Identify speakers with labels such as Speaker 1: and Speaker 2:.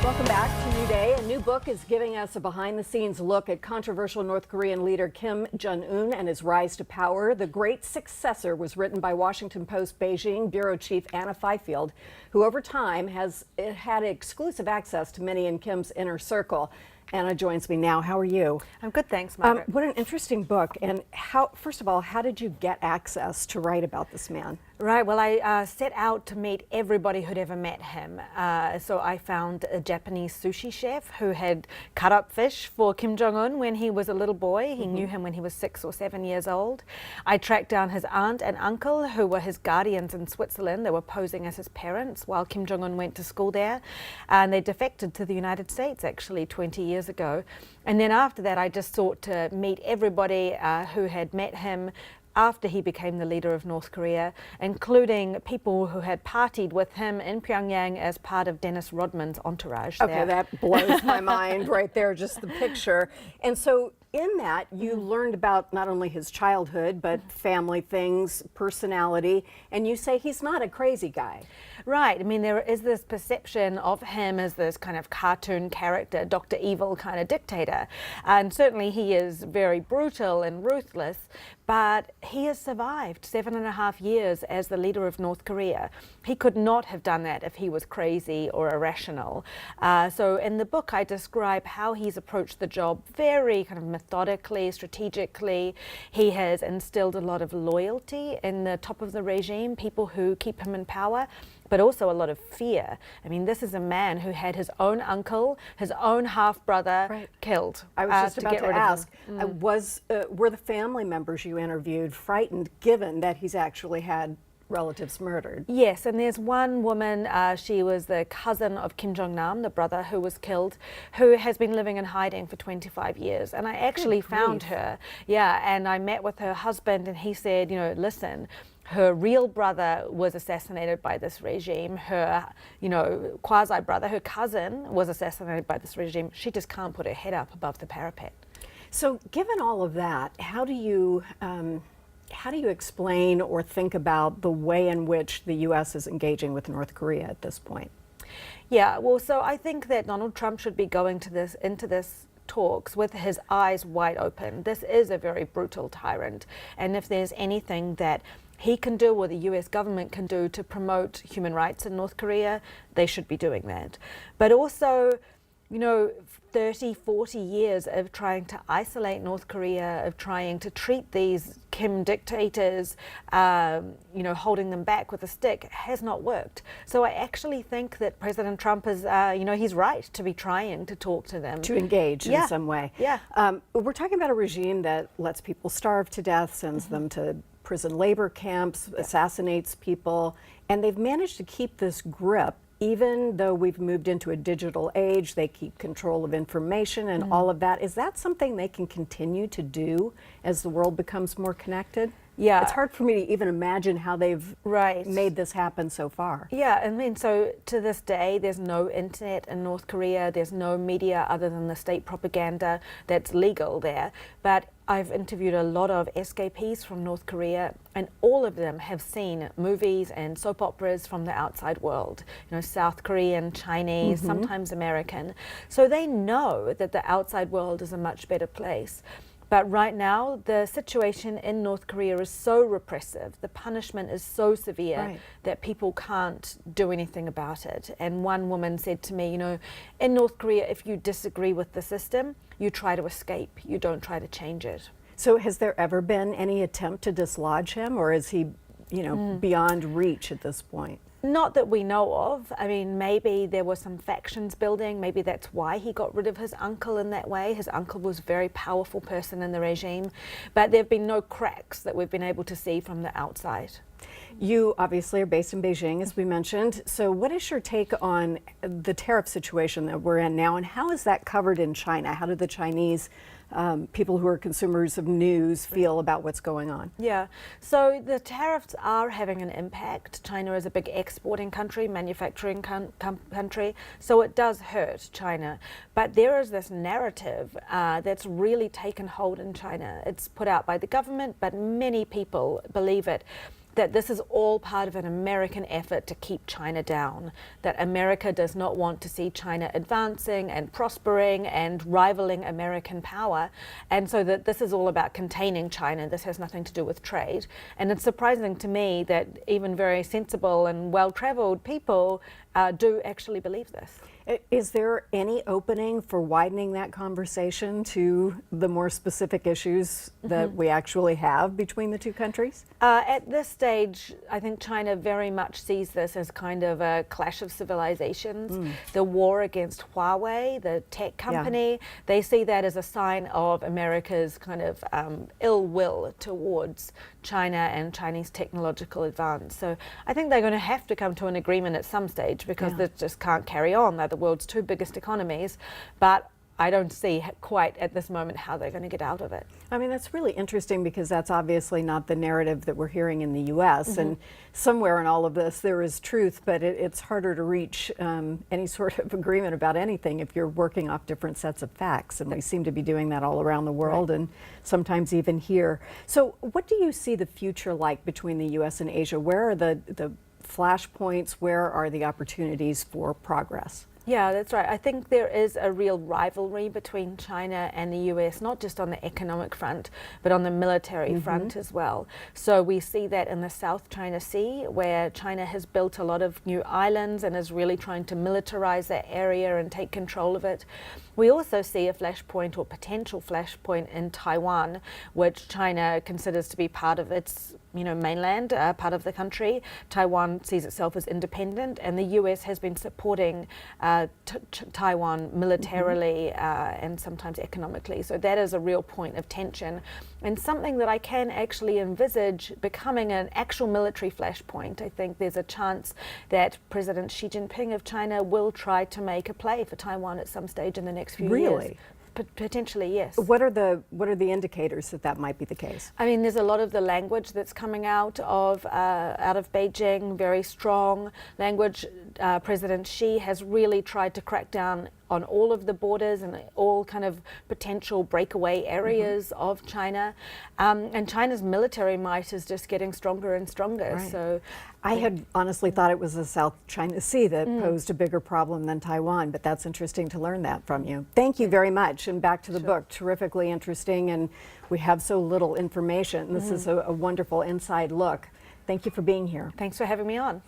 Speaker 1: Welcome back to New Day. A new book is giving us a behind-the-scenes look at controversial North Korean leader Kim Jong Un and his rise to power. The Great Successor was written by Washington Post Beijing bureau chief Anna Fifield, who over time has had exclusive access to many in Kim's inner circle. Anna joins me now. How are you?
Speaker 2: I'm good, thanks, Margaret.
Speaker 1: What an interesting book. And first of all, how did you get access to write about this man?
Speaker 2: Right, well, I set out to meet everybody who'd ever met him. So I found a Japanese sushi chef who had cut up fish for Kim Jong Un when he was a little boy. He knew him when he was 6 or 7 years old. I tracked down his aunt and uncle, who were his guardians in Switzerland. They were posing as his parents while Kim Jong Un went to school there. And they defected to the United States, actually, 20 years ago. And then after that, I just sought to meet everybody who had met him after he became the leader of North Korea, including people who had partied with him in Pyongyang as part of Dennis Rodman's entourage.
Speaker 1: Okay, that blows my mind right there, just the picture. And so in that, you learned about not only his childhood, but family things, personality, and you say he's not a crazy guy.
Speaker 2: Right. I mean, there is this perception of him as this kind of cartoon character, Dr. Evil kind of dictator. And certainly he is very brutal and ruthless, but he has survived 7.5 years as the leader of North Korea. He could not have done that if he was crazy or irrational. So in the book, I describe how he's approached the job very kind of methodically, strategically. He has instilled a lot of loyalty in the top of the regime, people who keep him in power, but also a lot of fear. I mean, this is a man who had his own uncle, his own half-brother killed.
Speaker 1: I was just about to ask, were the family members you interviewed frightened, given that he's actually had relatives murdered?
Speaker 2: Yes, and there's one woman, she was the cousin of Kim Jong Un, the brother who was killed, who has been living in hiding for 25 years. And I actually found her, and I met with her husband, and he said, you know, listen, her real brother was assassinated by this regime. Her, quasi-brother, her cousin, was assassinated by this regime. She just can't put her head up above the parapet.
Speaker 1: So given all of that, how do you explain or think about the way in which the U.S. is engaging with North Korea at this point?
Speaker 2: Yeah, well, so I think that Donald Trump should be going into this talks with his eyes wide open. This is a very brutal tyrant, and if there's anything that he can do or the US government can do to promote human rights in North Korea, they should be doing that. But also, 30, 40 years of trying to isolate North Korea, of trying to treat these Kim dictators, holding them back with a stick, has not worked. So I actually think that President Trump is, he's right to be trying to talk to them.
Speaker 1: To engage in some way.
Speaker 2: Yeah.
Speaker 1: We're talking about a regime that lets people starve to death, sends them to prison labor camps, assassinates people, and they've managed to keep this grip. Even though we've moved into a digital age, they keep control of information and all of that. Is that something they can continue to do as the world becomes more connected?
Speaker 2: Yeah.
Speaker 1: It's hard for me to even imagine how they've made this happen so far.
Speaker 2: Yeah, I mean, so to this day, there's no internet in North Korea. There's no media other than the state propaganda that's legal there. But I've interviewed a lot of escapees from North Korea, and all of them have seen movies and soap operas from the outside world, South Korean, Chinese, sometimes American. So they know that the outside world is a much better place. But right now, the situation in North Korea is so repressive, the punishment is so severe that people can't do anything about it. And one woman said to me, in North Korea, if you disagree with the system, you try to escape, you don't try to change it.
Speaker 1: So has there ever been any attempt to dislodge him, or is he, beyond reach at this point?
Speaker 2: Not that we know of. I mean, maybe there were some factions building. Maybe that's why he got rid of his uncle in that way. His uncle was a very powerful person in the regime. But there have been no cracks that we've been able to see from the outside.
Speaker 1: You obviously are based in Beijing, as we mentioned. So what is your take on the tariff situation that we're in now, and how is that covered in China? How do the Chinese people who are consumers of news feel about what's going on?
Speaker 2: Yeah, so the tariffs are having an impact. China is a big exporting country, manufacturing country, so it does hurt China. But there is this narrative that's really taken hold in China. It's put out by the government, but many people believe it, that this is all part of an American effort to keep China down, that America does not want to see China advancing and prospering and rivaling American power, and so that this is all about containing China. This has nothing to do with trade. And it's surprising to me that even very sensible and well-traveled people do actually believe this.
Speaker 1: Is there any opening for widening that conversation to the more specific issues that we actually have between the two countries?
Speaker 2: At this stage, I think China very much sees this as kind of a clash of civilizations. The war against Huawei, the tech company, they see that as a sign of America's kind of ill will towards China and Chinese technological advance. So I think they're going to have to come to an agreement at some stage, because this just can't carry on. They're the world's two biggest economies, but I don't see quite at this moment how they're going to get out of it.
Speaker 1: I mean, that's really interesting, because that's obviously not the narrative that we're hearing in the U.S. And somewhere in all of this there is truth, but it's harder to reach any sort of agreement about anything if you're working off different sets of facts. And we seem to be doing that all around the world, and sometimes even here. So what do you see the future like between the U.S. and Asia? Where are the flashpoints? Where are the opportunities for progress?
Speaker 2: Yeah, that's right. I think there is a real rivalry between China and the US, not just on the economic front, but on the military front as well. So we see that in the South China Sea, where China has built a lot of new islands and is really trying to militarize that area and take control of it. We also see a flashpoint, or potential flashpoint, in Taiwan, which China considers to be part of its mainland, part of the country. Taiwan sees itself as independent, and the US has been supporting Taiwan militarily and sometimes economically. So that is a real point of tension, and something that I can actually envisage becoming an actual military flashpoint. I think there's a chance that President Xi Jinping of China will try to make a play for Taiwan at some stage in the next few years.
Speaker 1: Really?
Speaker 2: Potentially, yes.
Speaker 1: What are the indicators that might be the case?
Speaker 2: I mean, there's a lot of the language that's coming out of Beijing, very strong language. President Xi has really tried to crack down on all of the borders and all kind of potential breakaway areas of China. And China's military might is just getting stronger and stronger.
Speaker 1: Right.
Speaker 2: So
Speaker 1: I had honestly thought it was the South China Sea that posed a bigger problem than Taiwan, but that's interesting to learn that from you. Thank you very much. And back to the book, terrifically interesting, and we have so little information. This is a wonderful inside look. Thank you for being here.
Speaker 2: thanks for having me on.